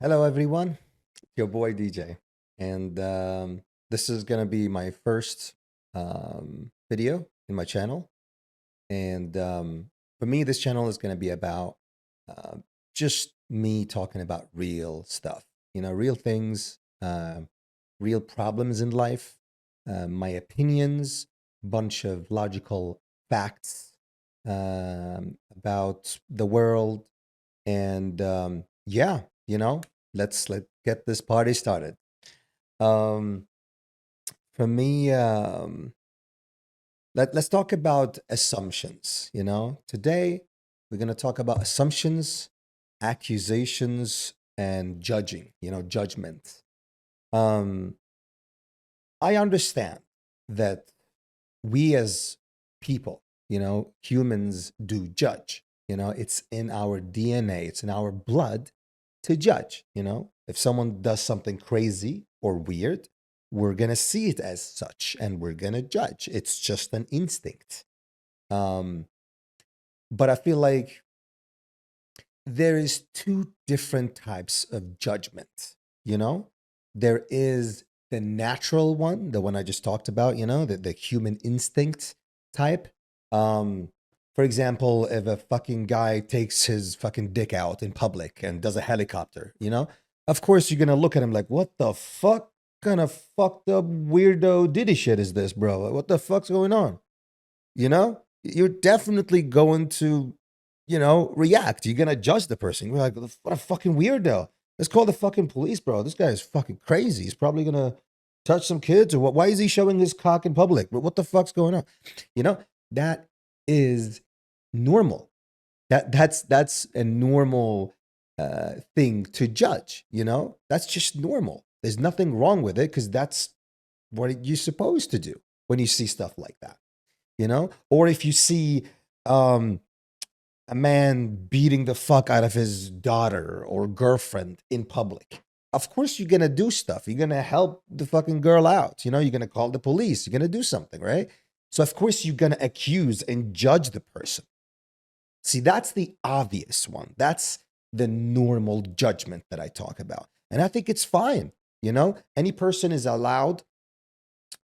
Hello, everyone. Your boy DJ, and this is gonna be my first video in my channel. And for me, this channel is gonna be about uh, just me talking about real stuff. Real things, real problems in life, my opinions, bunch of logical facts about the world, and yeah, you know, let get this party started. Um, for me, let's talk about assumptions. Today we're gonna talk about assumptions, accusations, and judging. Judgment. Um, I understand that we as people, humans do judge. It's in our DNA, it's in our blood to judge. If someone does something crazy or weird, we're going to see it as such and we're going to judge. It's just an instinct. Um, but I feel like there is two different types of judgment. You know, there is the natural one, the one I just talked about. The human instinct type. Um, for example, if a fucking guy takes his fucking dick out in public and does a helicopter, of course you're gonna look at him like, what the fuck kind of fucked up weirdo diddy shit is this, bro? What the fuck's going on? You're definitely going to, react. You're gonna judge the person. You're like, what a fucking weirdo. Let's call the fucking police, bro. This guy is fucking crazy. He's probably gonna touch some kids or what? Why is he showing his cock in public? What the fuck's going on? That is normal. That's a normal thing to judge. That's just normal. There's nothing wrong with it because that's what you're supposed to do when you see stuff like that. Or if you see um, a man beating the fuck out of his daughter or girlfriend in public. Of course, you're gonna do stuff. You're gonna help the fucking girl out. You're gonna call the police. You're gonna do something, right? So, of course, you're gonna accuse and judge the person. See, that's the obvious one. That's the normal judgment that I talk about. And I think it's fine. Any person is allowed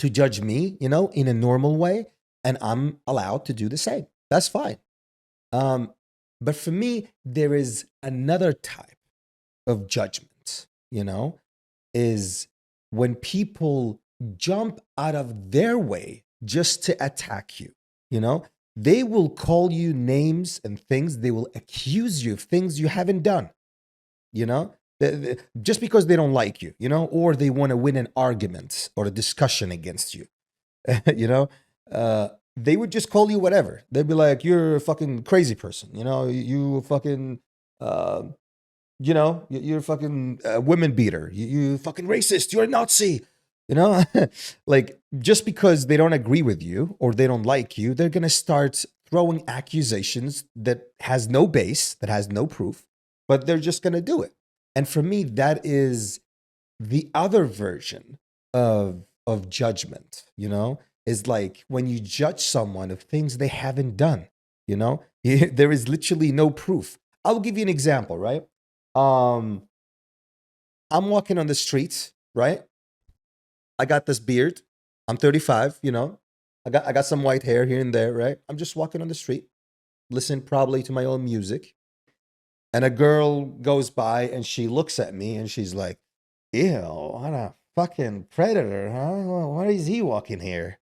to judge me, in a normal way, and I'm allowed to do the same. That's fine. Um, but for me, there is another type of judgment, is when people jump out of their way just to attack you. You know, they will call you names and things, they will accuse you of things you haven't done, you know, just because they don't like you, or they want to win an argument or a discussion against you. you know, uh, they would just call you whatever. They'd be like, "You're a fucking crazy person," you fucking, uh, you're a fucking women beater. You fucking racist. You're a Nazi. You know, like just because they don't agree with you or they don't like you, they're gonna start throwing accusations that has no base, that has no proof, but they're just gonna do it. And for me, that is the other version of judgment, is like when you judge someone of things they haven't done, there is literally no proof. I'll give you an example, right? um I'm walking on the streets, right? I got this beard. I'm 35, I got some white hair here and there, right? I'm just walking on the street, listen probably to my own music, and a girl goes by and she looks at me and she's like, ew, what a fucking predator, huh? Why is he walking here?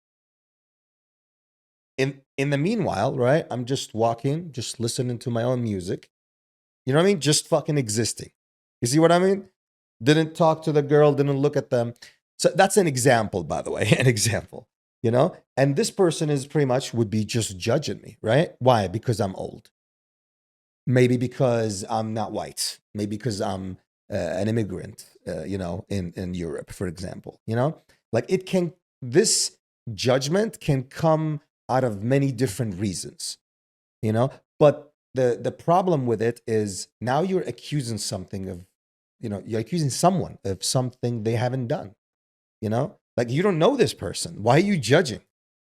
In the meanwhile, right? I'm just walking, just listening to my own music. You know what I mean? Just fucking existing. You see what I mean? Didn't talk to the girl, didn't look at them. So that's an example, by the way, an example. And this person is pretty much would be just judging me, right? Why? Because I'm old. Maybe because I'm not white. Maybe because I'm an immigrant, in Europe, for example. Like this judgment can come out of many different reasons, but the problem with it is now you're accusing something of, you're accusing someone of something they haven't done, like you don't know this person. Why are you judging?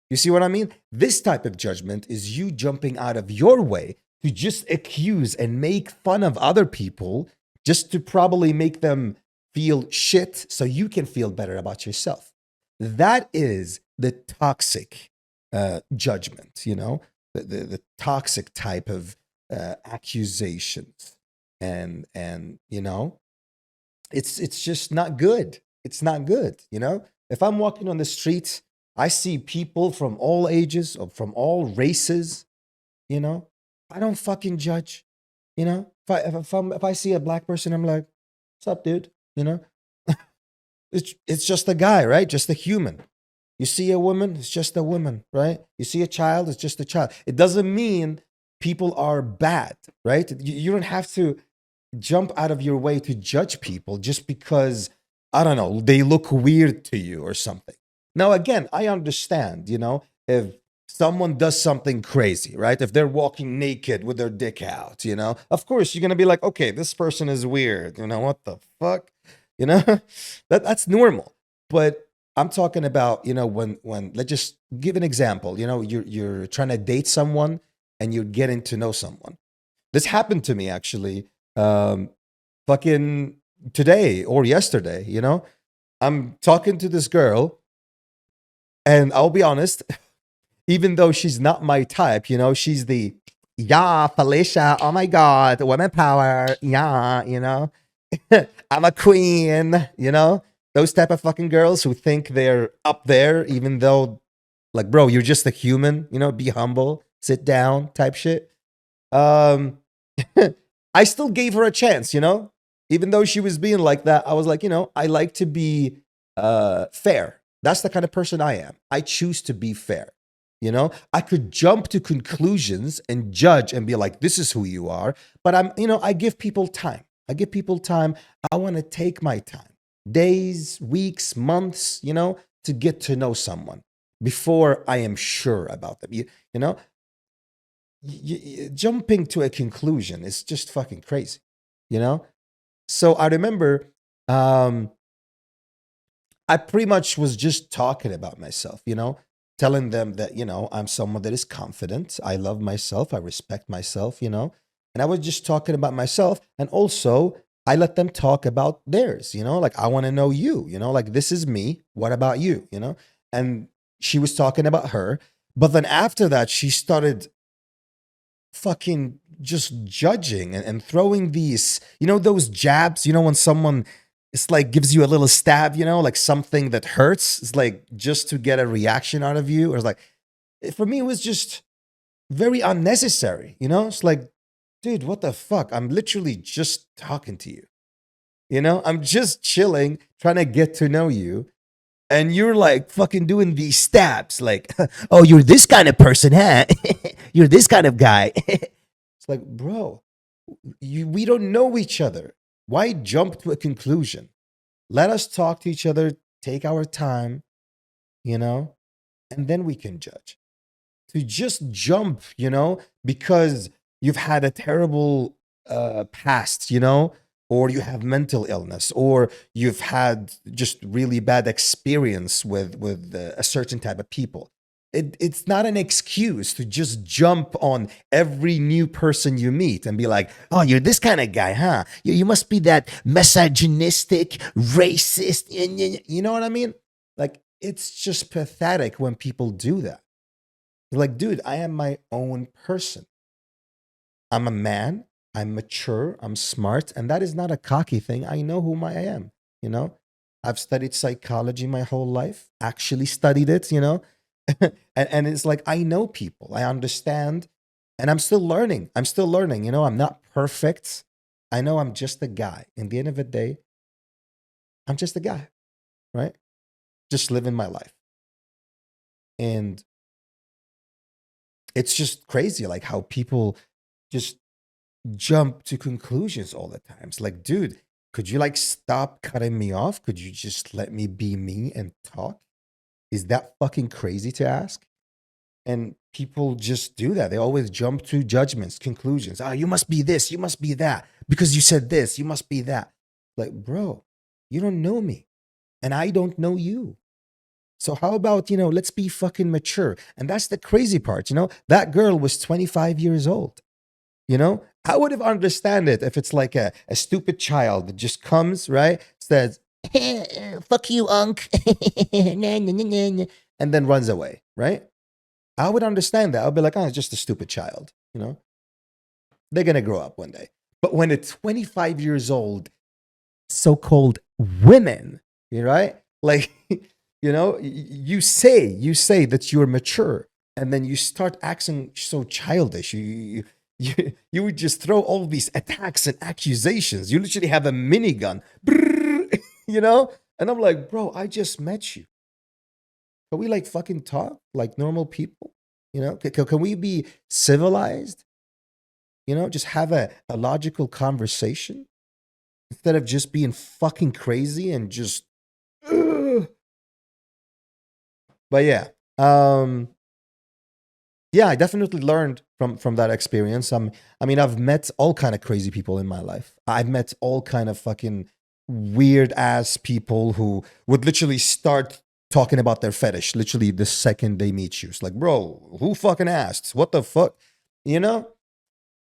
You see what I mean? This type of judgment is you jumping out of your way to just accuse and make fun of other people just to probably make them feel shit so you can feel better about yourself. That is the toxic judgment, the toxic type of accusations. And it's just not good. It's not good. If I'm walking on the streets, I see people from all ages, or from all races, you know, I don't fucking judge. If I see a black person, I'm like, "What's up, dude?" You know, it's just a guy, right? Just a human. You see a woman, it's just a woman, right? You see a child, it's just a child. It doesn't mean people are bad, right? You don't have to jump out of your way to judge people just because, I don't know, they look weird to you or something. Now, again, I understand, if someone does something crazy, right? If they're walking naked with their dick out, of course you're gonna be like, okay, this person is weird. What the fuck? You know, that's normal. But I'm talking about, when let's just give an example. You're trying to date someone and you're getting to know someone. This happened to me actually, um, fucking today or yesterday. I'm talking to this girl, and I'll be honest, even though she's not my type, she's the, yeah, Felicia, oh my God, women power, yeah, I'm a queen, those type of fucking girls who think they're up there, even though, like, bro, you're just a human, be humble, sit down, type shit. Um, I still gave her a chance, even though she was being like that. I was like, I like to be fair. That's the kind of person I am. I choose to be fair. I could jump to conclusions and judge and be like, this is who you are. But I give people time. I give people time. I want to take my time, days, weeks, months, to get to know someone before I am sure about them. You know, jumping to a conclusion is just fucking crazy, you know? So I remember, um, I pretty much was just talking about myself, telling them that, I'm someone that is confident. I love myself. I respect myself, and I was just talking about myself. And also, I let them talk about theirs, like, I want to know you, like, this is me. What about you, And she was talking about her. But then after that, she started fucking just judging and throwing these, those jabs, when someone, it's like, gives you a little stab, like something that hurts. It's like just to get a reaction out of you. Or it's like, for me, it was just very unnecessary, It's like, dude, what the fuck? I'm literally just talking to you. I'm just chilling, trying to get to know you. And you're like fucking doing these stabs, like, oh, you're this kind of person, huh? You're this kind of guy. It's like, bro, we don't know each other. Why jump to a conclusion? Let us talk to each other, take our time, you know, and then we can judge. To just jump, because you've had a terrible past, or you have mental illness, or you've had just really bad experience with a certain type of people. It's not an excuse to just jump on every new person you meet and be like, oh, you're this kind of guy, huh? You must be that misogynistic, racist. You know what I mean? Like, it's just pathetic when people do that. Like, dude, I am my own person. I'm a man. I'm mature. I'm smart. And that is not a cocky thing. I know whom I am. You know, I've studied psychology my whole life, actually studied it, and it's like, I know people, I understand, and I'm still learning. I'm still learning. I'm not perfect. I know I'm just a guy. In the end of the day, I'm just a guy, right? Just living my life. And it's just crazy, like, how people just jump to conclusions all the time. It's like, dude, could you, like, stop cutting me off? Could you just let me be me and talk? Is that fucking crazy to ask? And people just do that. They always jump to judgments, conclusions. Oh, you must be this, you must be that. Because you said this, you must be that. Like, bro, you don't know me, and I don't know you. So how about, let's be fucking mature. And that's the crazy part, that girl was 25 years old. I would have understand it if it's like a stupid child that just comes, right? Says, fuck you, unk. And then runs away, right? I would understand that. I'll be like, oh, it's just a stupid child, you know? They're gonna grow up one day. But when it's 25 years old, so-called women, you right? Like, you say that you're mature, and then you start acting so childish. You would just throw all these attacks and accusations. You literally have a minigun, brrr, And I'm like, bro, I just met you. Can we like fucking talk like normal people? Can we be civilized? Just have a logical conversation instead of just being fucking crazy and just. Ugh. But yeah, I definitely learned from that experience. I mean, I've met all kind of crazy people in my life. I've met all kind of fucking weird ass people who would literally start talking about their fetish literally the second they meet you. It's like, bro, who fucking asked? What the fuck? You know?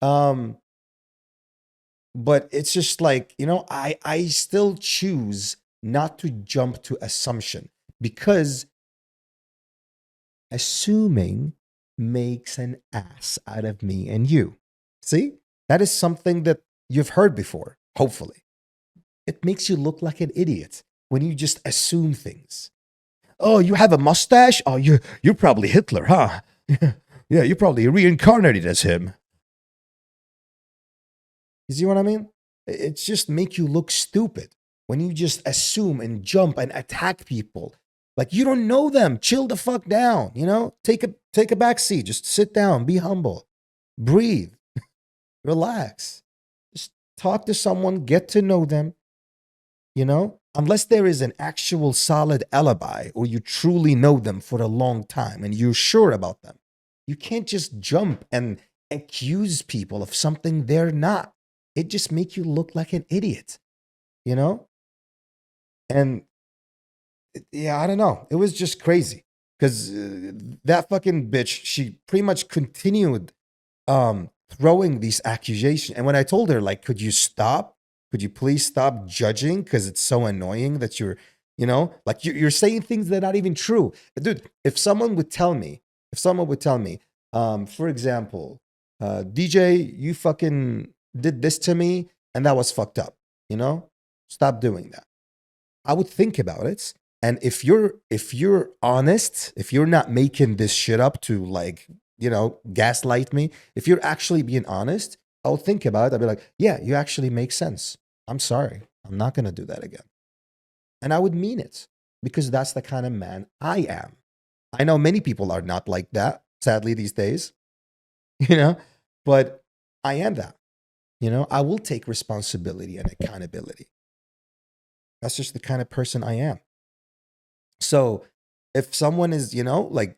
Um, but it's just like, I still choose not to jump to assumption because assuming makes an ass out of me and you. See? That is something that you've heard before, hopefully. It makes you look like an idiot when you just assume things. Oh, you have a mustache? Oh, you're probably Hitler, huh? Yeah, you probably reincarnated as him. You see what I mean? It's just make you look stupid when you just assume and jump and attack people. Like you don't know them. Chill the fuck down, Take a back seat. Just sit down, be humble. Breathe. Relax. Just talk to someone, get to know them, Unless there is an actual solid alibi or you truly know them for a long time and you're sure about them. You can't just jump and accuse people of something they're not. It just make you look like an idiot, you know? And yeah, I don't know. It was just crazy because that fucking bitch, she pretty much continued throwing these accusations. And when I told her, like, could you stop? Could you please stop judging? Because it's so annoying that like you're saying things that are not even true. Dude, if someone would tell me, for example, DJ, you fucking did this to me and that was fucked up, stop doing that. I would think about it. And if you're honest, if you're not making this shit up to like, gaslight me, if you're actually being honest, I'll think about it. I'll be like, yeah, you actually make sense. I'm sorry. I'm not going to do that again. And I would mean it because that's the kind of man I am. I know many people are not like that, sadly, these days, but I am that. I will take responsibility and accountability. That's just the kind of person I am. So if someone is, like,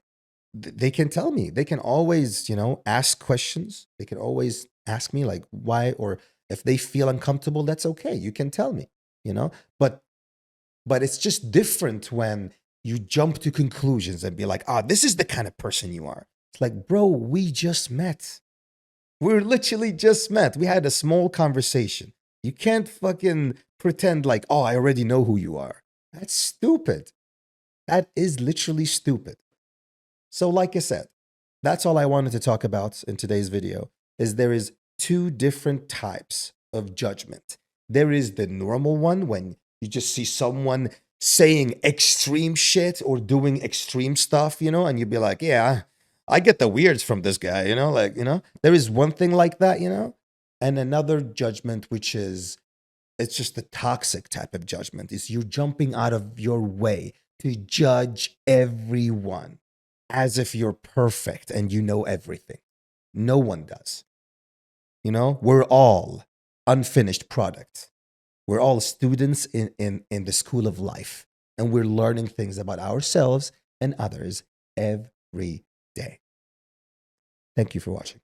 they can tell me, they can always, ask questions. They can always ask me, like, why, or if they feel uncomfortable, that's okay. You can tell me, but it's just different when you jump to conclusions and be like, this is the kind of person you are. It's like, bro, we just met. We're literally just met. We had a small conversation. You can't fucking pretend like, I already know who you are. That's stupid. That is literally stupid. So like I said, that's all I wanted to talk about in today's video is there is two different types of judgment. There is the normal one when you just see someone saying extreme shit or doing extreme stuff, and you'd be like, yeah, I get the weirds from this guy, there is one thing like that, and another judgment, which is, it's just the toxic type of judgment is you're jumping out of your way to judge everyone as if you're perfect and you know everything. No one does. We're all unfinished product. We're all students in the school of life, and we're learning things about ourselves and others every day. Thank you for watching.